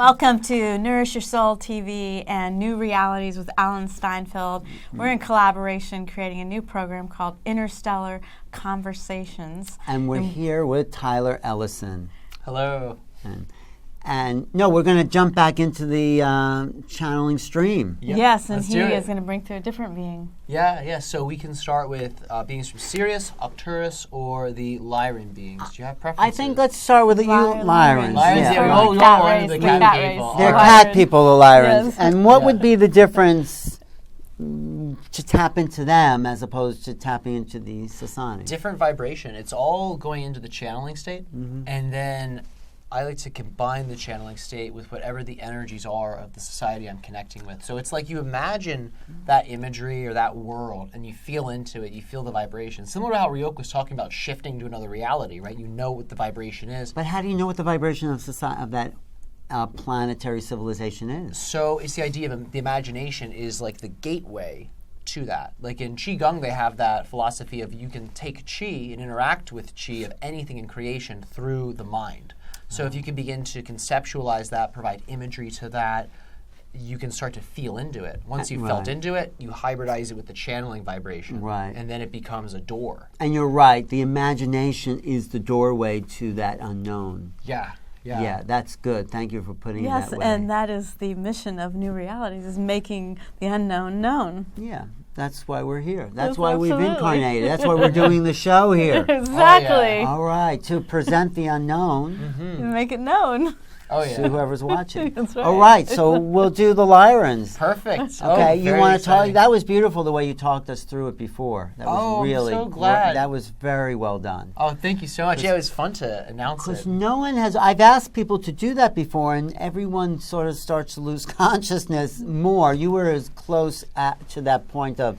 Welcome to Nourish Your Soul TV and New Realities with Alan Steinfeld. We're in collaboration creating a new program called InnerStellar Conversations. And we're here with Tyler Ellison. Hello. And no, we're going to jump back into the channeling stream. Yep. Yes, and Let's he do it. is going to bring through a different being. Yeah. So we can start with beings from Sirius, Arcturus, or the Lyran beings. Do you have preferences? I think let's start with the Lyrans. Lyrans, Yeah. we all Cat are race, the the cat cat people. race. They're Lyran. cat people, the Lyrans. Yes. And what Yeah. would be the difference to tap into them as opposed to tapping into the Sasani? Different vibration. It's all going into the channeling state, and then I like to combine the channeling state with whatever the energies are of the society I'm connecting with. So it's like you imagine that imagery or that world, and you feel into it. You feel the vibration. Similar to how Riok was talking about shifting to another reality, right? You know what the vibration is. But how do you know what the vibration of society, of that planetary civilization is? So it's the idea of the imagination is like the gateway to that. Like in Qigong, they have that philosophy of you can take Qi and interact with Qi of anything in creation through the mind. So if you can begin to conceptualize that, provide imagery to that, you can start to feel into it. Once you've felt into it, you hybridize it with the channeling vibration. Right. And then it becomes a door. And you're right, the imagination is the doorway to that unknown. Yeah, that's good. Thank you for putting it Yes, that way. and that is the mission of New Realities, is making the unknown known. Yeah, that's why we're here. That's Yes, why we've absolutely. incarnated. That's why we're doing the show here. Exactly. All right, to present the unknown Make it known. Oh, to yeah. whoever's watching. That's right. All right, so we'll do the Lyrans. Perfect. Okay, Oh, you very want to talk? exciting. That was beautiful the way you talked us through it before. That was Oh, I'm really so glad. That was very well done. Oh, thank you so much. Yeah, it was fun to announce Because it. no one has, I've asked people to do that before, and everyone sort of starts to lose consciousness more. You were as close to that point of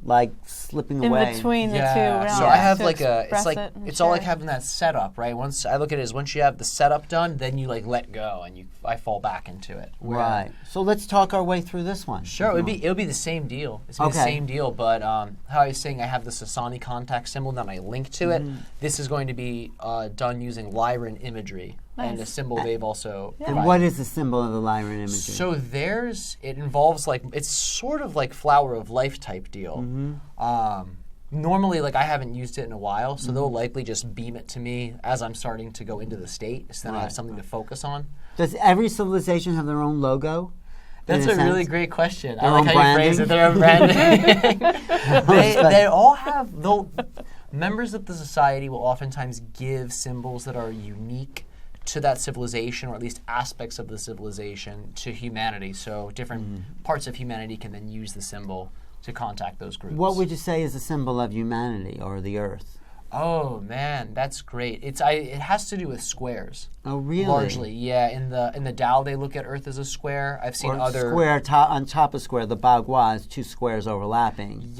like slipping In away. between the two realms. So I have to like a, it's express like, it and it's all like share. having that setup, right? Once I look at it as once you have the setup done, then you like let go and I fall back into it. Where- Right. So let's talk our way through this one. Sure, it would be the same deal. It's gonna be the Okay. same deal, but how I was saying, I have the Sasani contact symbol, then I link to it. This is going to be done using Lyran imagery and a Nice. symbol they've also. And provided. what is the symbol of the Lyran imagery? So it involves like, it's sort of like flower of life type deal. Normally, like I haven't used it in a while, so they'll likely just beam it to me as I'm starting to go into the state, so then I have something to focus on. Does every civilization have their own logo? That's in a sense? really great question. I Their like own how you phrase it. Their own branding. they all have, members of the society will oftentimes give symbols that are unique to that civilization, or at least aspects of the civilization, to humanity. So different parts of humanity can then use the symbol to contact those groups. What would you say is a symbol of humanity or the earth? Oh man, that's great. It has to do with squares. Oh, really? Largely, yeah. In the Tao, they look at Earth as a square. I've seen Or other square on top of square. The Bagua is two squares overlapping,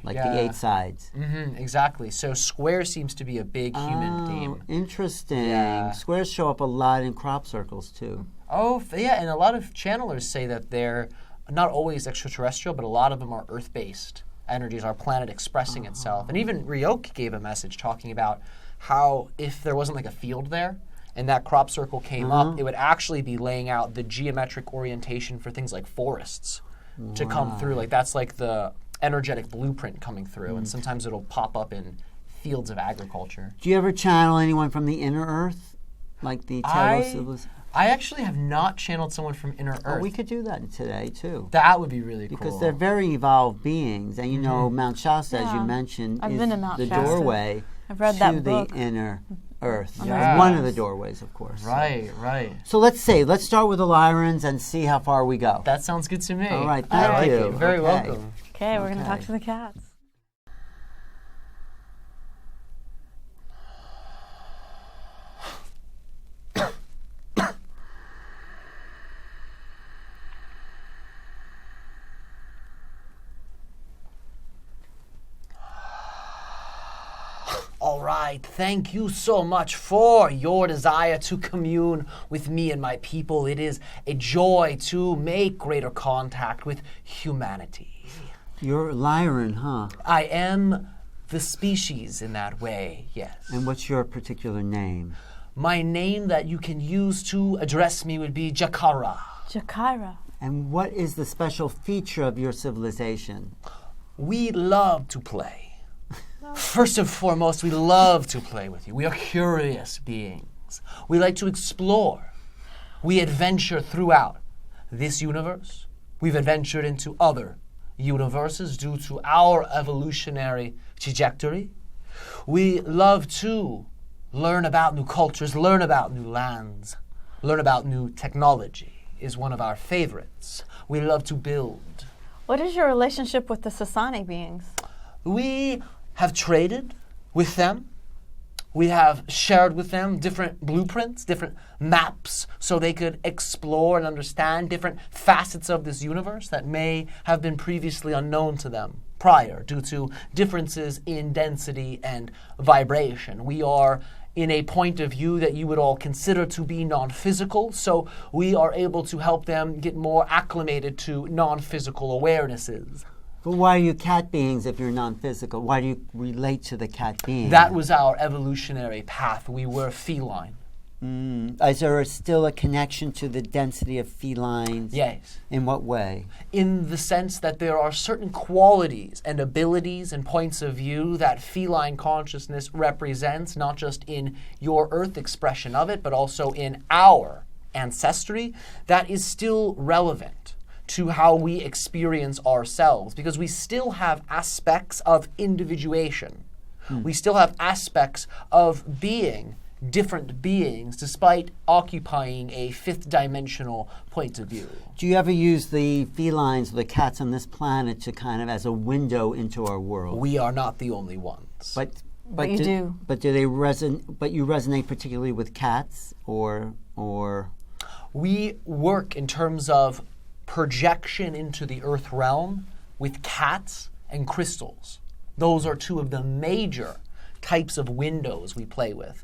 like the 8 sides. Exactly. So square seems to be a big human theme. Interesting. Yeah. Squares show up a lot in crop circles too. Oh, yeah, and a lot of channelers say that they're not always extraterrestrial, but a lot of them are Earth-based energies, our planet expressing itself. And even Riok gave a message talking about how if there wasn't like a field there, and that crop circle came up, it would actually be laying out the geometric orientation for things like forests to come through. Like that's like the energetic blueprint coming through, and sometimes it'll pop up in fields of agriculture. Do you ever channel anyone from the inner earth, like the Taylor civilization? I actually have not channeled someone from Inner Earth. Oh, we could do that today too. That would be really Because cool. they're very evolved beings, and you know Mount Shasta, as you Yeah. mentioned, I've is been to Mount the Shasta. doorway I've read to that the book. inner earth. Yeah. One of the doorways, of course. Right. So let's start with the Lyrans and see how far we go. That sounds good to me. All right, I thank like you. it. Very Okay. welcome. Okay, we're going to talk Okay. to the cats. All right, thank you so much for your desire to commune with me and my people. It is a joy to make greater contact with humanity. You're Lyran, huh? I am the species in that way, yes. And what's your particular name? my name that you can use to address me would be Jakara. Jakara. And what is the special feature of your civilization? We love to play. First and foremost, we love to play with you. We are curious beings. We like to explore. We adventure throughout this universe. We've adventured into other universes due to our evolutionary trajectory. We love to learn about new cultures, learn about new lands, learn about new technology is one of our favorites. We love to build. What is your relationship with the Sasani beings? We have traded with them. We have shared with them different blueprints, different maps, so they could explore and understand different facets of this universe that may have been previously unknown to them prior due to differences in density and vibration. We are in a point of view that you would all consider to be non-physical, so we are able to help them get more acclimated to non-physical awarenesses. But why are you cat beings if you're non-physical? Why do you relate to the cat being? That was our evolutionary path. We were feline. Is there still a connection to the density of felines? Yes. In what way? In the sense that there are certain qualities and abilities and points of view that feline consciousness represents, not just in your earth expression of it, but also in our ancestry, that is still relevant to how we experience ourselves, because we still have aspects of individuation. We still have aspects of being different beings despite occupying a fifth dimensional point of view. Do you ever use the felines, the cats on this planet, to kind of as a window into our world? We are not the only ones. But you do. But do they resonate? But you resonate particularly with cats, or we work in terms of projection into the earth realm with cats and crystals. Those are two of the major types of windows we play with.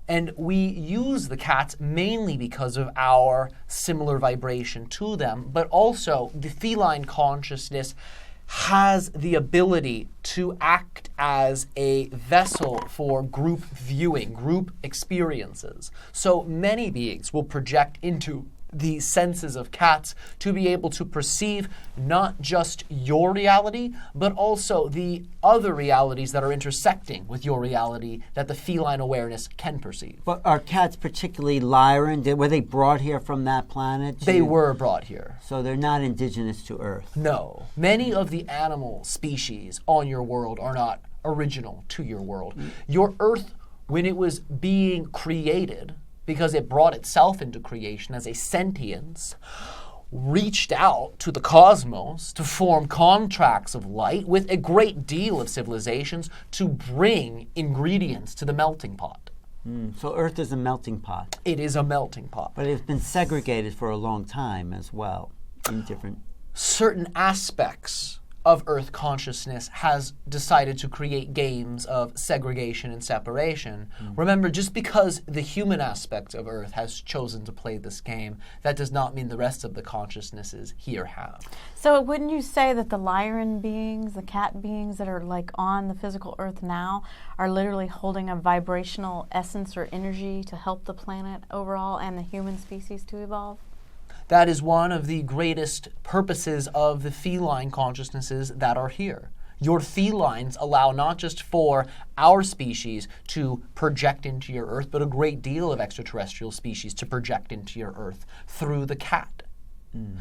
And we use the cats mainly because of our similar vibration to them, but also the feline consciousness has the ability to act as a vessel for group viewing, group experiences. So many beings will project into the senses of cats to be able to perceive not just your reality, but also the other realities that are intersecting with your reality that the feline awareness can perceive. But are cats particularly Lyran? Were they brought here from that planet? They were brought here. So they're not indigenous to Earth? No. Many of the animal species on your world are not original to your world. Your Earth, when it was being created, because it brought itself into creation as a sentience, reached out to the cosmos to form contracts of light with a great deal of civilizations to bring ingredients to the melting pot. So Earth is a melting pot. It is a melting pot. But it's been segregated for a long time as well, in different... Certain aspects of Earth consciousness has decided to create games of segregation and separation. Remember, just because the human aspect of Earth has chosen to play this game, that does not mean the rest of the consciousnesses here have. So wouldn't you say that the Lyran beings, the cat beings that are like on the physical Earth now, are literally holding a vibrational essence or energy to help the planet overall and the human species to evolve? That is one of the greatest purposes of the feline consciousnesses that are here. Your felines allow not just for our species to project into your Earth, but a great deal of extraterrestrial species to project into your Earth through the cat.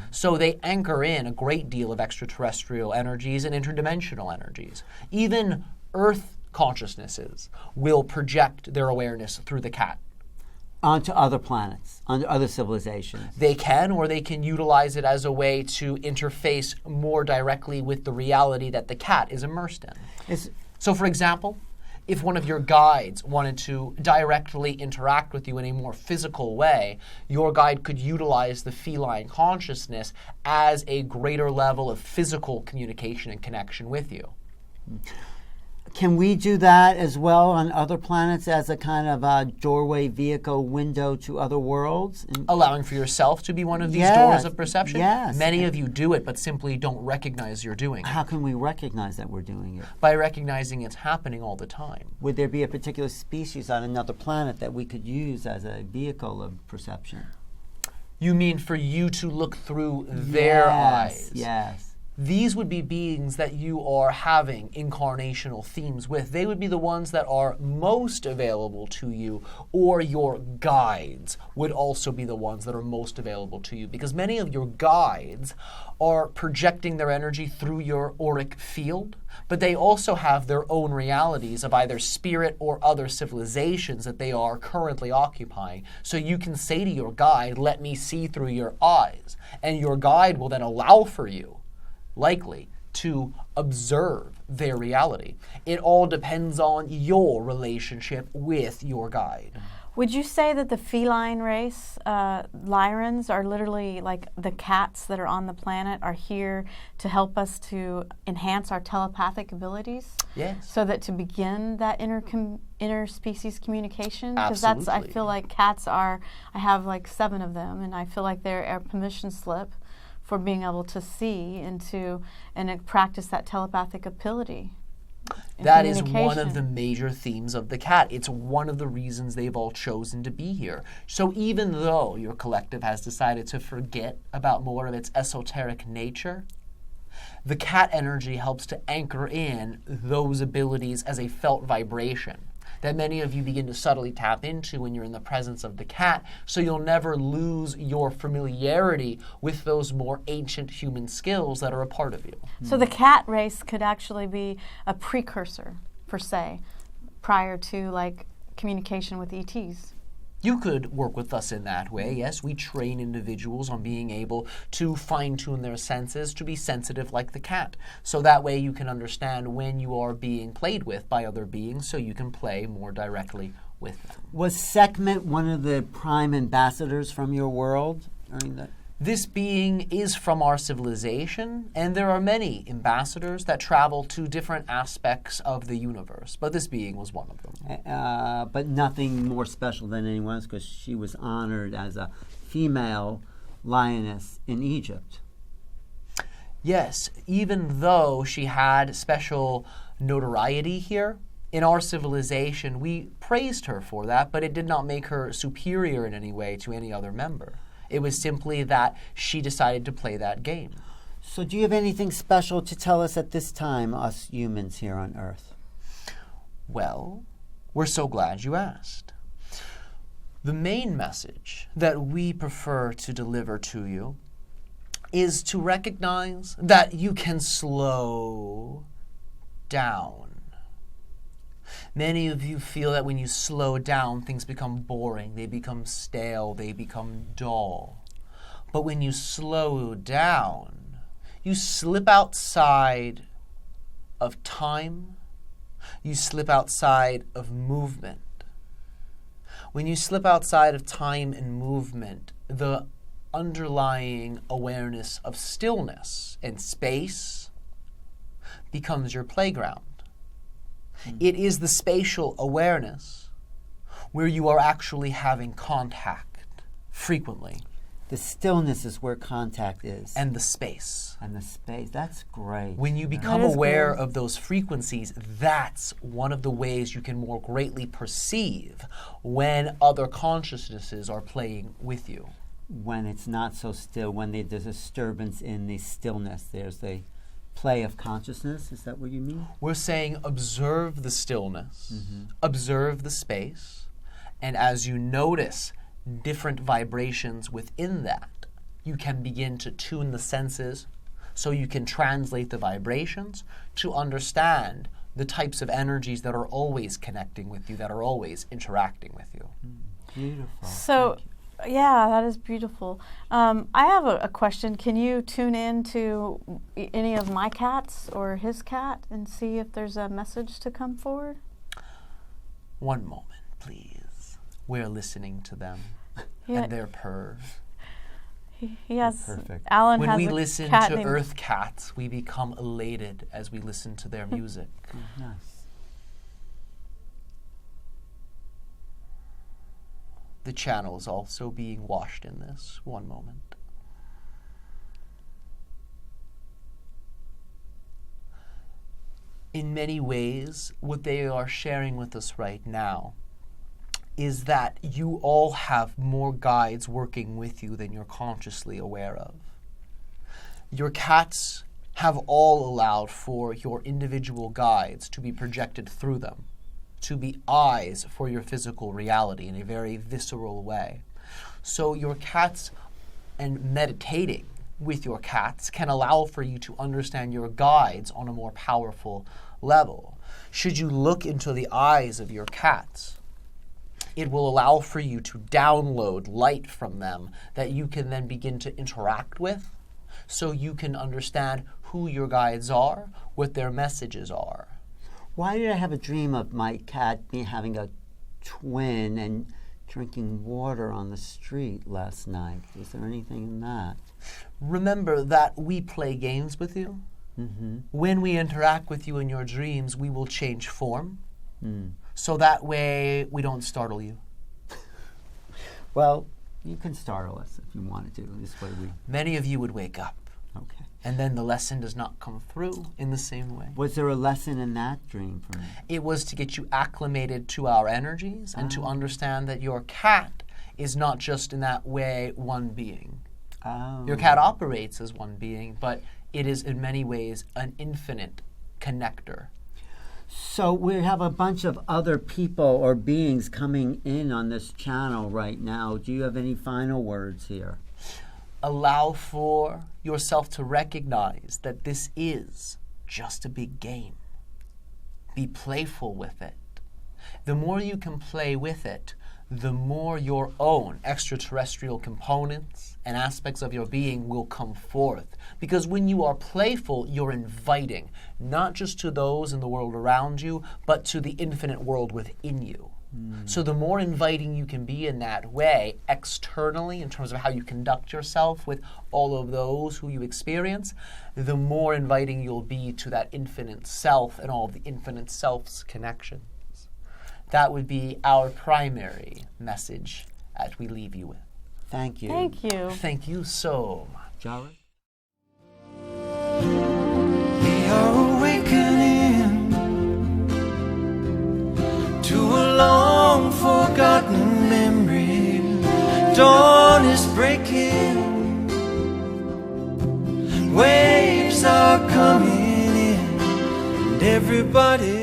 So they anchor in a great deal of extraterrestrial energies and interdimensional energies. Even Earth consciousnesses will project their awareness through the cat. Onto other planets, onto other civilizations. They can, or they can utilize it as a way to interface more directly with the reality that the cat is immersed in. So, for example, if one of your guides wanted to directly interact with you in a more physical way, your guide could utilize the feline consciousness as a greater level of physical communication and connection with you. Can we do that as well on other planets as a kind of a doorway, vehicle, window to other worlds? Allowing for yourself to be one of these doors of perception? Yes. Many of you do it, but simply don't recognize you're doing it. How can we recognize that we're doing it? By recognizing it's happening all the time. Would there be a particular species on another planet that we could use as a vehicle of perception? You mean for you to look through their eyes? Yes. These would be beings that you are having incarnational themes with. They would be the ones that are most available to you, or your guides would also be the ones that are most available to you, because many of your guides are projecting their energy through your auric field, but they also have their own realities of either spirit or other civilizations that they are currently occupying. So you can say to your guide, let me see through your eyes, and your guide will then allow for you likely to observe their reality. It all depends on your relationship with your guide. Would you say that the feline race, Lyrans, are literally like the cats that are on the planet, are here to help us to enhance our telepathic abilities? Yes. So that to begin that interspecies communication? Because Absolutely. I feel like cats are, I have like 7 of them, and I feel like they're a permission slip for being able to see and practice that telepathic ability. That is one of the major themes of the cat. It's one of the reasons they've all chosen to be here. So even though your collective has decided to forget about more of its esoteric nature, the cat energy helps to anchor in those abilities as a felt vibration that many of you begin to subtly tap into when you're in the presence of the cat, so you'll never lose your familiarity with those more ancient human skills that are a part of you. So the cat race could actually be a precursor, per se, prior to like communication with ETs. You could work with us in that way, yes. We train individuals on being able to fine-tune their senses to be sensitive like the cat. So that way you can understand when you are being played with by other beings, so you can play more directly with them. Was Sekhmet one of the prime ambassadors from your world during that? This being is from our civilization, and there are many ambassadors that travel to different aspects of the universe, but this being was one of them. But nothing more special than anyone else, because she was honored as a female lioness in Egypt. Yes, even though she had special notoriety here, in our civilization, we praised her for that, but it did not make her superior in any way to any other member. It was simply that she decided to play that game. So do you have anything special to tell us at this time, us humans here on Earth? Well, we're so glad you asked. The main message that we prefer to deliver to you is to recognize that you can slow down. Many of you feel that when you slow down, things become boring, they become stale, they become dull. But when you slow down, you slip outside of time, you slip outside of movement. When you slip outside of time and movement, the underlying awareness of stillness and space becomes your playground. It is the spatial awareness where you are actually having contact frequently. The stillness is where contact is. And the space. And the space. That's great. When you become aware of those frequencies, that's one of the ways you can more greatly perceive when other consciousnesses are playing with you. When it's not so still, when there's a disturbance in the stillness, there's the play of consciousness. Is that what you mean? We're saying observe the stillness, observe the space, and as you notice different vibrations within that, you can begin to tune the senses so you can translate the vibrations to understand the types of energies that are always connecting with you, that are always interacting with you. Beautiful. So, yeah, that is beautiful. I have a question. Can you tune in to any of my cats or his cat and see if there's a message to come forward? One moment, please. We're listening to them and their purrs. He has. Perfect. Alan When has we a listen cat to named Earth cats, we become elated as we listen to their music. Nice. the channel is also being washed in this. One moment. In many ways, what they are sharing with us right now is that you all have more guides working with you than you're consciously aware of. Your cats have all allowed for your individual guides to be projected through them, to be eyes for your physical reality in a very visceral way. So your cats, and meditating with your cats, can allow for you to understand your guides on a more powerful level. Should you look into the eyes of your cats, it will allow for you to download light from them that you can then begin to interact with, so you can understand who your guides are, what their messages are. Why did I have a dream of my cat having a twin and drinking water on the street last night? Is there anything in that? Remember that we play games with you. Mm-hmm. When we interact with you in your dreams, we will change form. Mm. So that way we don't startle you. Well, you can startle us if you wanted to. This way we... Many of you would wake up. Okay. And then the lesson does not come through in the same way. Was there a lesson in that dream for me? It was to get you acclimated to our energies and to understand that your cat is not just in that way one being. Oh. Your cat operates as one being, but it is in many ways an infinite connector. So we have a bunch of other people or beings coming in on this channel right now. Do you have any final words here? Allow for yourself to recognize that this is just a big game. Be playful with it. The more you can play with it, the more your own extraterrestrial components and aspects of your being will come forth. Because when you are playful, you're inviting, not just to those in the world around you, but to the infinite world within you. So the more inviting you can be in that way, externally, in terms of how you conduct yourself with all of those who you experience, the more inviting you'll be to that infinite self and all of the infinite self's connections. That would be our primary message that we leave you with. Thank you. Thank you. Thank you so much. Jared? We are awakening to a long forgotten memory. Dawn is breaking, waves are coming in, and everybody